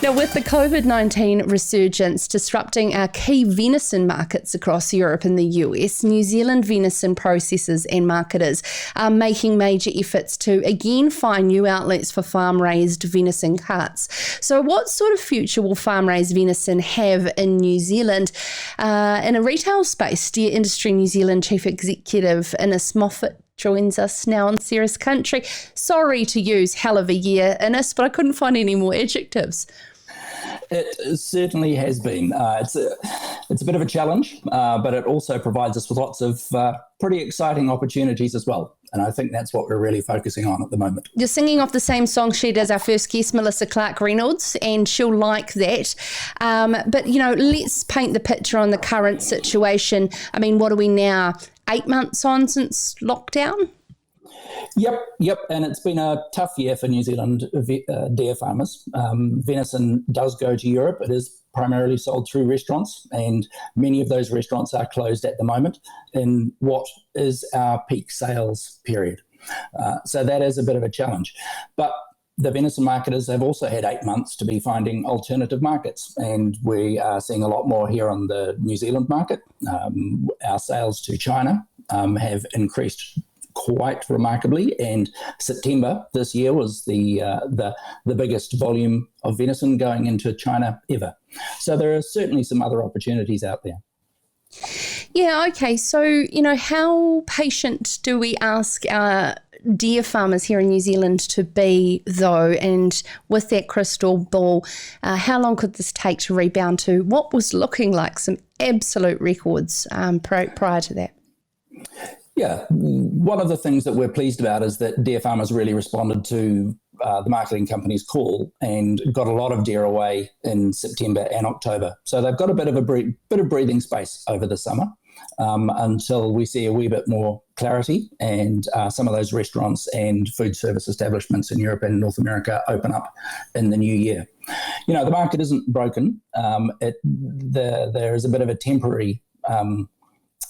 Now, with the COVID-19 resurgence disrupting our key venison markets across Europe and the US, New Zealand venison processors and marketers are making major efforts to again find new outlets for farm-raised venison cuts. So what sort of future will farm-raised venison have in New Zealand? In a retail space, Deer Industry New Zealand Chief Executive Innes Moffat joins us now on Sarah's Country. Sorry to use hell of a year, Innes, but I couldn't find any more adjectives. It certainly has been. It's a bit of a challenge, but it also provides us with lots of pretty exciting opportunities as well. And I think that's what we're really focusing on at the moment. You're singing off the same song sheet as our first guest, Melissa Clark-Reynolds, and she'll like that. But, let's paint the picture on the current situation. I mean, what are we now, 8 months on since lockdown? Yep. And it's been a tough year for New Zealand deer farmers. Venison does go to Europe. It is primarily sold through restaurants, and many of those restaurants are closed at the moment in what is our peak sales period. So that is a bit of a challenge. But the venison marketers have also had 8 months to be finding alternative markets, and we are seeing a lot more here on the New Zealand market. Our sales to China have increased quite remarkably, and September this year was the biggest volume of venison going into China ever. So there are certainly some other opportunities out there. Yeah, okay. So, how patient do we ask our deer farmers here in New Zealand to be, though? And with that crystal ball, how long could this take to rebound to what was looking like some absolute records prior to that? Yeah, one of the things that we're pleased about is that deer farmers really responded to the marketing company's call and got a lot of deer away in September and October. So they've got a bit of breathing space over the summer until we see a wee bit more clarity and some of those restaurants and food service establishments in Europe and North America open up in the new year. The market isn't broken. There is a bit of a temporary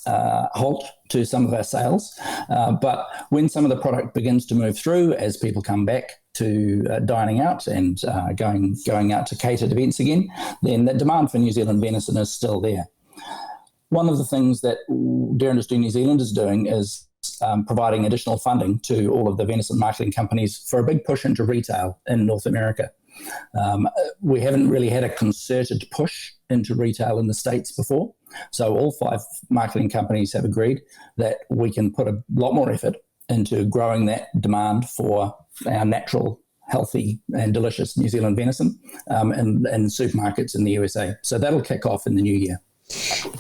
halt to some of our sales. But when some of the product begins to move through, as people come back to dining out and going out to catered events again, then the demand for New Zealand venison is still there. One of the things that Deer Industry New Zealand is doing is providing additional funding to all of the venison marketing companies for a big push into retail in North America. We haven't really had a concerted push into retail in the States before. So all 5 marketing companies have agreed that we can put a lot more effort into growing that demand for our natural, healthy and delicious New Zealand venison in supermarkets in the USA. So that'll kick off in the new year.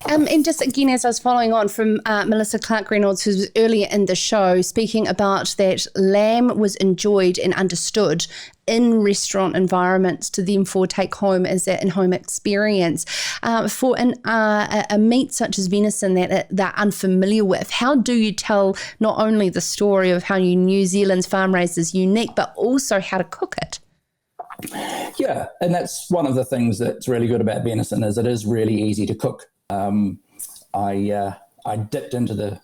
And just again, as I was following on from Melissa Clark-Reynolds, who was earlier in the show, speaking about that lamb was enjoyed and understood in restaurant environments to therefore take home as that in-home experience. For a meat such as venison that they're unfamiliar with, how do you tell not only the story of how New Zealand's farm raised is unique, but also how to cook it? Yeah, and that's one of the things that's really good about venison is it is really easy to cook. I dipped into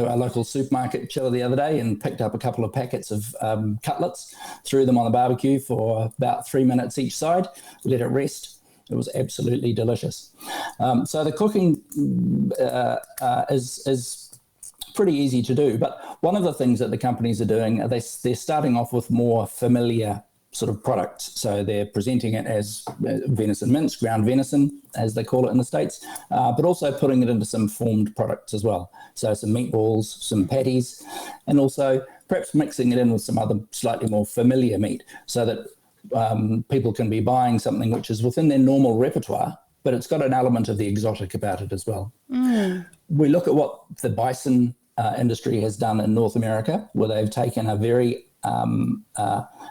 our local supermarket chiller the other day and picked up a couple of packets of cutlets, threw them on the barbecue for about 3 minutes each side, let it rest. It was absolutely delicious. So the cooking is pretty easy to do. But one of the things that the companies are doing, they're starting off with more familiar sort of products. So they're presenting it as venison mince, ground venison, as they call it in the States, but also putting it into some formed products as well. So some meatballs, some patties, and also perhaps mixing it in with some other slightly more familiar meat so that people can be buying something which is within their normal repertoire, but it's got an element of the exotic about it as well. We look at what the bison industry has done in North America, where they've taken a very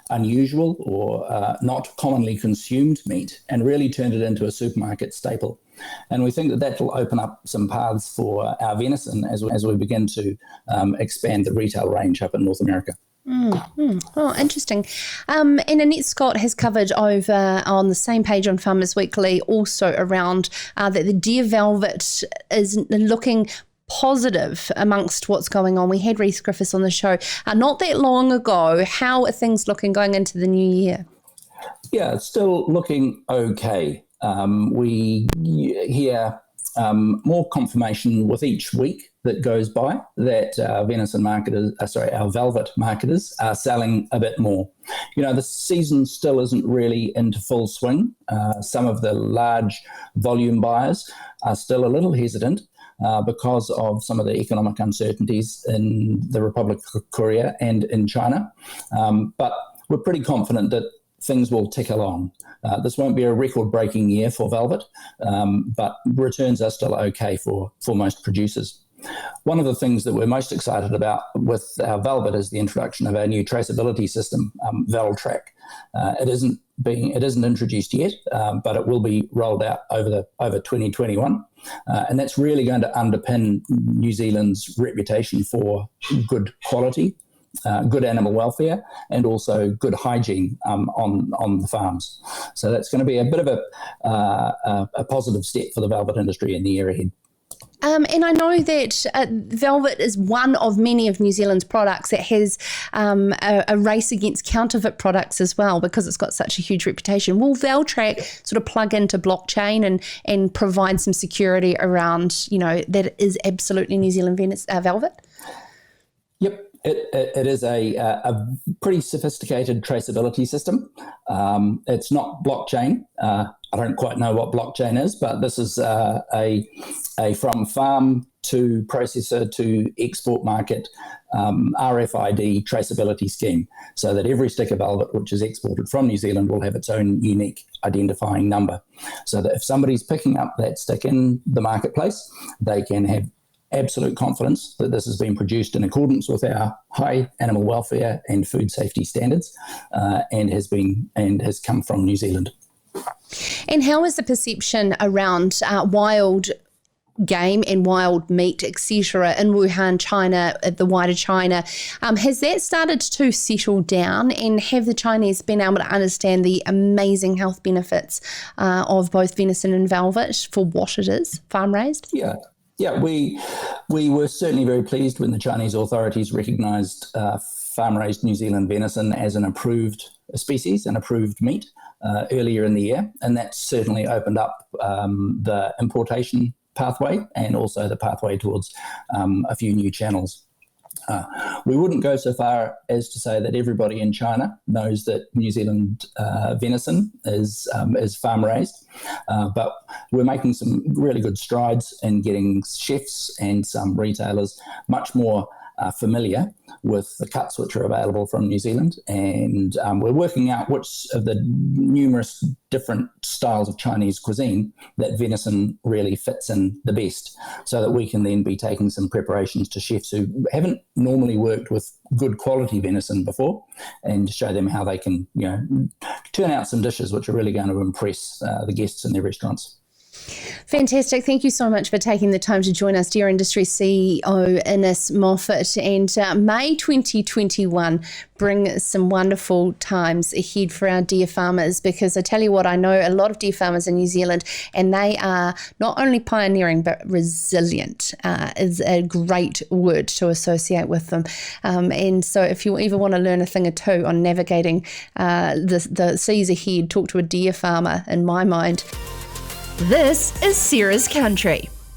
unusual or not commonly consumed meat and really turned it into a supermarket staple. And we think that will open up some paths for our venison as we begin to expand the retail range up in North America. Oh, interesting. And Annette Scott has covered over on the same page on Farmers Weekly also around that the deer velvet is looking positive amongst what's going on. We had Reese Griffiths on the show not that long ago. How are things looking going into the new year? Yeah, it's still looking okay. We hear more confirmation with each week that goes by that our velvet marketers are selling a bit more. The season still isn't really into full swing. Some of the large volume buyers are still a little hesitant because of some of the economic uncertainties in the Republic of Korea and in China. But we're pretty confident that things will tick along. This won't be a record-breaking year for velvet, but returns are still okay for most producers. One of the things that we're most excited about with our velvet is the introduction of our new traceability system, VelTrack. It isn't introduced yet, but it will be rolled out over 2021, and that's really going to underpin New Zealand's reputation for good quality, good animal welfare, and also good hygiene on the farms. So that's going to be a bit of a positive step for the velvet industry in the year ahead. And I know that velvet is one of many of New Zealand's products that has a race against counterfeit products as well, because it's got such a huge reputation. Will VelTrack sort of plug into blockchain and provide some security around, that it is absolutely New Zealand velvet? Yep. It is a pretty sophisticated traceability system. It's not blockchain. I don't quite know what blockchain is, but this is a from farm to processor to export market RFID traceability scheme, so that every stick of velvet which is exported from New Zealand will have its own unique identifying number, so that if somebody's picking up that stick in the marketplace, they can have absolute confidence that this has been produced in accordance with our high animal welfare and food safety standards, and has come from New Zealand. And how is the perception around wild game and wild meat, etc., in Wuhan, China, the wider China? Has that started to settle down, and have the Chinese been able to understand the amazing health benefits of both venison and velvet for what it is, farm raised? Yeah, we were certainly very pleased when the Chinese authorities recognised farm-raised New Zealand venison as an approved species, an approved meat, earlier in the year, and that certainly opened up the importation pathway and also the pathway towards a few new channels. We wouldn't go so far as to say that everybody in China knows that New Zealand venison is farm raised, but we're making some really good strides in getting chefs and some retailers much more familiar with the cuts which are available from New Zealand, and we're working out which of the numerous different styles of Chinese cuisine that venison really fits in the best, so that we can then be taking some preparations to chefs who haven't normally worked with good quality venison before, and show them how they can turn out some dishes which are really going to impress the guests in their restaurants. Fantastic. Thank you so much for taking the time to join us, Deer Industry CEO Innes Moffat. And May 2021 bring some wonderful times ahead for our deer farmers, because I tell you what, I know a lot of deer farmers in New Zealand, and they are not only pioneering but resilient is a great word to associate with them. And so if you ever want to learn a thing or two on navigating the seas ahead, talk to a deer farmer, in my mind. This is Sarah's Country.